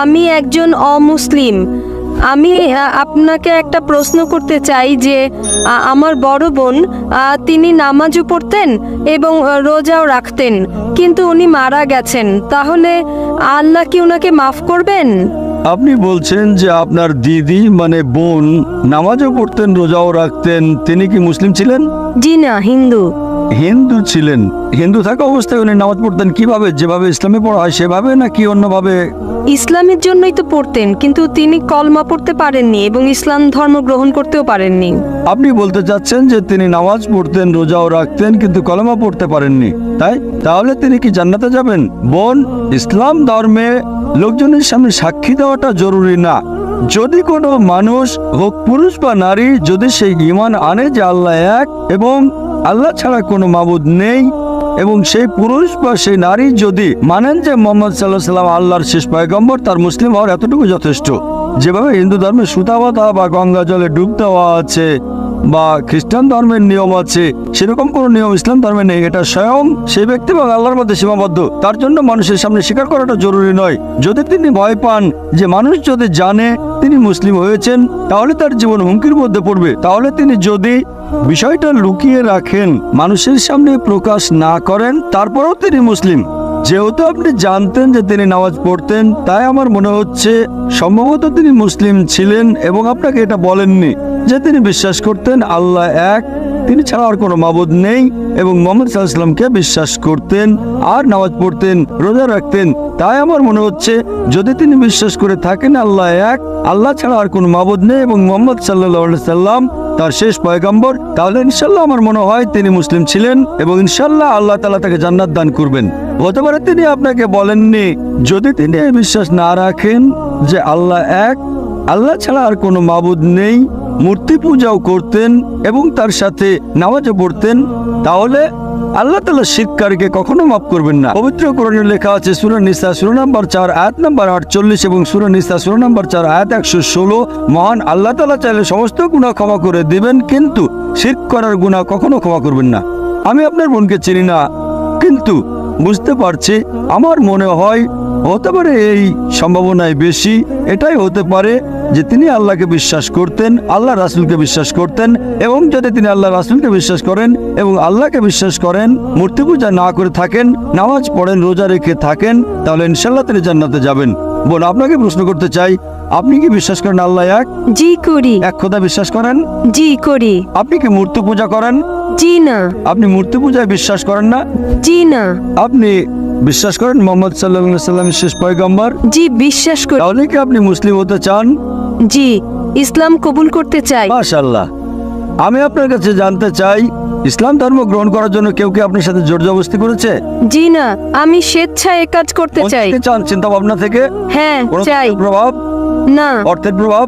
আমি একজন অমুসলিম। আমি আপনাকে একটা প্রশ্ন করতে চাই যে আমার বড় বোন তিনি নামাজও পড়তেন এবং রোজাও রাখতেন, কিন্তু উনি মারা গেছেন। তাহলে আল্লাহ কি ওনাকে মাফ করবেন? আপনি বলছেন যে আপনার দিদি মানে বোন নামাজও পড়তেন, রোজাও রাখতেন, তিনি কি মুসলিম ছিলেন? জি না, হিন্দু। হিন্দু ছিলেন। হিন্দু থাকা অবস্থায় উনি নামাজ পড়তেন কিভাবে? যেভাবে ইসলামে পড়া হয় সেভাবে নাকি অন্যভাবে? ইসলামের জন্যই তো পড়তেন, কিন্তু তিনি কলমা পড়তে পারেননি এবং ইসলাম ধর্ম গ্রহণ করতেও পারেননি। আপনি বলতে চাচ্ছেন যে তিনি নামাজ পড়তেন, রোজাও রাখতেন, কিন্তু কলেমা পড়তে পারেননি, তাই? তাহলে তিনি কি জান্নাতে যাবেন? বোন, ইসলাম ধর্মে লোকজনের সামনে সাক্ষী দেওয়াটা জরুরি না। যদি কোনো মানুষ হোক পুরুষ বা নারী, যদি সেই ঈমান আনে যে আল্লাহ এক এবং আল্লাহ ছাড়া কোনো মাবুদ নেই, এবং সেই পুরুষ বা সেই নারী যদি মানেন যে মোহাম্মদ সাল্লাল্লাহু আলাইহি ওয়াসাল্লাম আল্লাহর শেষ পয়গম্বর, তার মুসলিম হওয়ার এতটুকু যথেষ্ট। যেভাবে হিন্দু ধর্মে সুতা বাঁধা বা গঙ্গা জলে ডুব দেওয়া আছে বা খ্রিস্টান ধর্মের নিয়ম আছে, সেরকম কোনো নিয়ম ইসলাম ধর্মে নেই। এটা স্বয়ং সেই ব্যক্তি এবং আল্লাহর মধ্যে সীমাবদ্ধ। তার জন্য মানুষের সামনে স্বীকার করাটা জরুরি নয়। যদি তিনি ভয় পান যে মানুষ যদি জানে তিনি মুসলিম হয়েছেন তাহলে তার জীবন হুমকির মধ্যে পড়বে, তাহলে তিনি যদি বিষয়টা লুকিয়ে রাখেন, মানুষের সামনে প্রকাশ না করেন, তারপরেও তিনি মুসলিম, যেহেতু আপনি জানতেন যে তিনি নামাজ পড়তেন, তাই আমার মনে হচ্ছে সম্ভবত তিনি মুসলিম ছিলেন এবং আপনাকে এটা বলেননি যে তিনি বিশ্বাস করতেন আল্লাহ এক, তিনি ছাড়া আর কোনো মাবুদ নেই, এবং মুহাম্মদ সাল্লাল্লাহু আলাইহি ওয়াসাল্লামকে বিশ্বাস করতেন আর নামাজ পড়তেন, রোজা রাখতেন। তাই আমার মনে হচ্ছে যদি তিনি বিশ্বাস করে থাকেন আল্লাহ এক, আল্লাহ ছাড়া আর কোনো মাবুদ নেই এবং মুহাম্মদ সাল্লাল্লাহু আলাইহি ওয়াসাল্লাম তার শেষ পয়গম্বর, তাহলে ইনশাল্লাহ আমার মনে হয় তিনি মুসলিম ছিলেন এবং ইনশাল্লাহ আল্লাহ তাআলা তাকে জান্নাত দান করবেন। হতে পারে তিনি আপনাকে বলেননি। যদি তিনি বিশ্বাস না রাখেন যে আল্লাহ এক, আল্লাহ ছাড়া আর কোনো মাবুদ নেই, মূর্তি পূজাও করতেন এবং তার সাথে নামাজও পড়তেন, তাহলে আল্লাহ তাআলা শিরককারীকে কখনো মাফ করবেন না। পবিত্র কোরআনে লেখা আছে সূরা নিসা সূরা নম্বর 4 আয়াত নম্বর 48 এবং সূরা নিসা সূরা নম্বর 4 আয়াত 116, মহান আল্লাহ তাআলা চাইলে সমস্ত গুনাহ ক্ষমা করে দিবেন, কিন্তু শিরক করার গুনাহ কখনো ক্ষমা করবেন না। আমি আপনার বোনকে চিনি না, কিন্তু বুঝতে পারছি, আমার মনে হয় হতে পারে এই সম্ভাবনায় বেশি এটাই হতে পারে যে তিনি আল্লাহকে বিশ্বাস করতেন, আল্লাহ রাসূলকে বিশ্বাস করতেন, এবং যদি তিনি আল্লাহ রাসূলকে বিশ্বাস করেন এবং আল্লাহকে বিশ্বাস করেন, মূর্তি পূজা না করে থাকেন, নামাজ পড়েন, রোজা রেখে থাকেন, তাহলে ইনশাআল্লাহ তিনি জান্নাতে যাবেন। বোন, আপনাকে প্রশ্ন করতে চাই, আপনি কি বিশ্বাস করেন আল্লাহ এক? জি করি। এক খোদা বিশ্বাস করেন? জি করি। আপনি কি মূর্তি পূজা করেন? জি না। আপনি মূর্তি পূজায় বিশ্বাস করেন না? জি না। আপনি বিশ্বাস করেন মোহাম্মদ সাল্লাল্লাহু আলাইহি ওয়াসাল্লামের শেষ পয়গম্বর? জি বিশ্বাস করি। তাহলে কি আপনি মুসলিম হতে চান? জি, ইসলাম কবুল করতে চাই। মাশাআল্লাহ। আমি আপনার কাছে জানতে চাই, ইসলাম ধর্ম গ্রহণ করার জন্য কেউ কি আপনার সাথে জোর জবরদস্তি করেছে? জি না, আমি স্বেচ্ছায় এ কাজ করতে চাই। চান চিন্তা ভাবনা থেকে? হ্যাঁ, কোনো চাই। প্রভাব? না। অর্থের প্রভাব?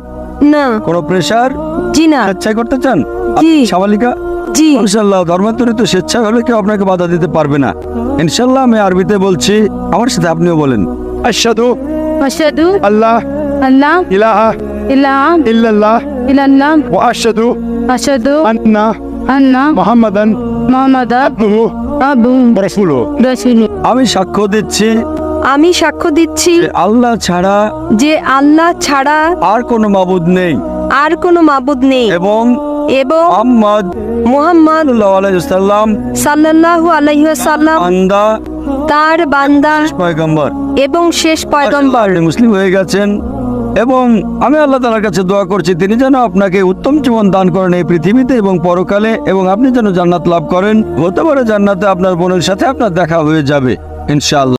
না। কোনো প্রেসার? জি না। স্বেচ্ছায় করতে চান? জি। সাবালিকা? জি। ইনশাআল্লাহ ধর্মান্তরিত স্বেচ্ছায় হলে কেউ আপনাকে বাধা দিতে পারবে না। ইনশাআল্লাহ আমি আরবিতে বলছি, আমার সাথে আপনিও বলেন। আশহাদু আশহাদু আল্লাহ আল্লাহ ইলাহা ইলাহা ইল্লাল্লাহ ইল্লাল্লাহ ওয়া আশহাদু আশহাদু আন্না আন্না মুহাম্মাদান মুহাম্মাদান আবদুহু আবদুহু ওয়া রাসূলুহু। রাসূলুহু। আমি সাক্ষ্য দিচ্ছি আমি সাক্ষ্য দিচ্ছি যে আল্লাহ ছাড়া যে আল্লাহ ছাড়া আর কোনো মাবুদ নেই আর কোনো মাবুদ নেই এবং মুহাম্মদ সাল্লাল্লাহু আলাইহি ওয়াসাল্লাম সাল্লাল্লাহু আলাইহি ওয়াসাল্লাম বান্দা তার বান্দা পয়গম্বর এবং শেষ পয়গম্বর। আপনি মুসলিম হয়ে গেছেন এবং আমি আল্লাহ তাআলার কাছে দোয়া করছি তিনি যেন আপনাকে উত্তম জীবন দান করেন এই পৃথিবীতে এবং পরকালে, এবং আপনি যেন জান্নাত লাভ করেন। হতে পারে জান্নাতে আপনার বোনের সাথে আপনার দেখা হয়ে যাবে ইনশাআল্লাহ।